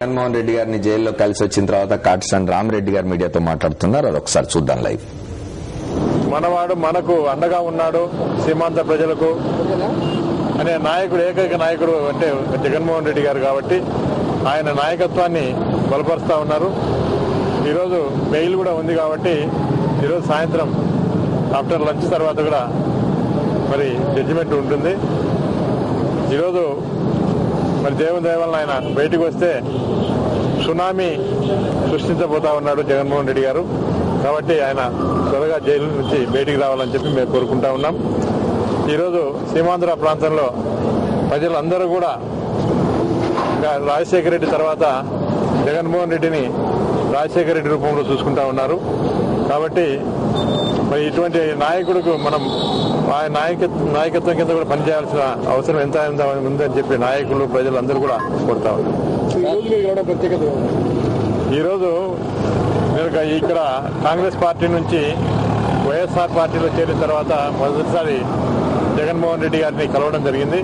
జగన్మోహన్ రెడ్డి గారిని జైల్లో కలిసి వచ్చిన తర్వాత కాటిసాని రామరెడ్డి గారు మీడియాతో మాట్లాడుతున్నారు. అది ఒకసారి చూద్దాం లైవ్. మనవాడు మనకు అండగా ఉన్నాడు సీమాంధ్ర ప్రజలకు అనే నాయకుడు, ఏకైక నాయకుడు అంటే జగన్మోహన్ రెడ్డి గారు కాబట్టి ఆయన నాయకత్వాన్ని బలపరుస్తా ఉన్నారు. ఈరోజు బెయిల్ కూడా ఉంది కాబట్టి ఈరోజు సాయంత్రం ఆఫ్టర్ లంచ్ తర్వాత కూడా మరి జడ్జిమెంట్ ఉంటుంది. ఈరోజు మరి దేవుని దయ వలన ఆయన బయటకు వస్తే సునామీ సృష్టించబోతా ఉన్నాడు జగన్మోహన్ రెడ్డి గారు. కాబట్టి ఆయన త్వరగా జైలు నుంచి బయటికి రావాలని చెప్పి మేము కోరుకుంటా ఉన్నాం. ఈరోజు సీమాంధ్ర ప్రాంతంలో ప్రజలందరూ కూడా రాజశేఖర రెడ్డి తర్వాత జగన్మోహన్ రెడ్డిని రాజశేఖర రెడ్డి రూపంలో చూసుకుంటా ఉన్నారు. కాబట్టి మరి ఇటువంటి నాయకుడికి మనం నాయకత్వం కింద కూడా పనిచేయాల్సిన అవసరం ఎంత ఉందని చెప్పి నాయకులు ప్రజలందరూ కూడా కోరుతా ఉన్నారు. ఈరోజు ఇక్కడ కాంగ్రెస్ పార్టీ నుంచి వైఎస్ఆర్ పార్టీలో చేరిన తర్వాత మొదటిసారి జగన్మోహన్ రెడ్డి గారిని కలవడం జరిగింది.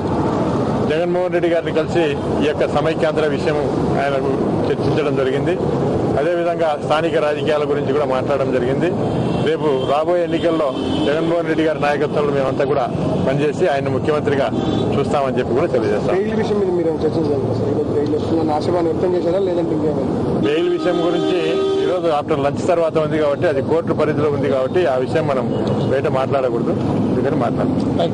జగన్మోహన్ రెడ్డి గారిని కలిసి ఈ యొక్క సమైక్యాంధ్ర విషయం ఆయనకు చర్చించడం జరిగింది. అదేవిధంగా స్థానిక రాజకీయాల గురించి కూడా మాట్లాడడం జరిగింది. రేపు రాబోయే ఎన్నికల్లో జగన్మోహన్ రెడ్డి గారి నాయకత్వంలో మేమంతా కూడా పనిచేసి ఆయన ముఖ్యమంత్రిగా చూస్తామని చెప్పి కూడా తెలియజేస్తాం. బెయిల్ విషయం గురించి ఈరోజు ఆఫ్టర్ లంచ్ తర్వాత ఉంది కాబట్టి అది కోర్టు పరిధిలో ఉంది కాబట్టి ఆ విషయం మనం బయట మాట్లాడకూడదు. అందుకని మాట్లాడతాం.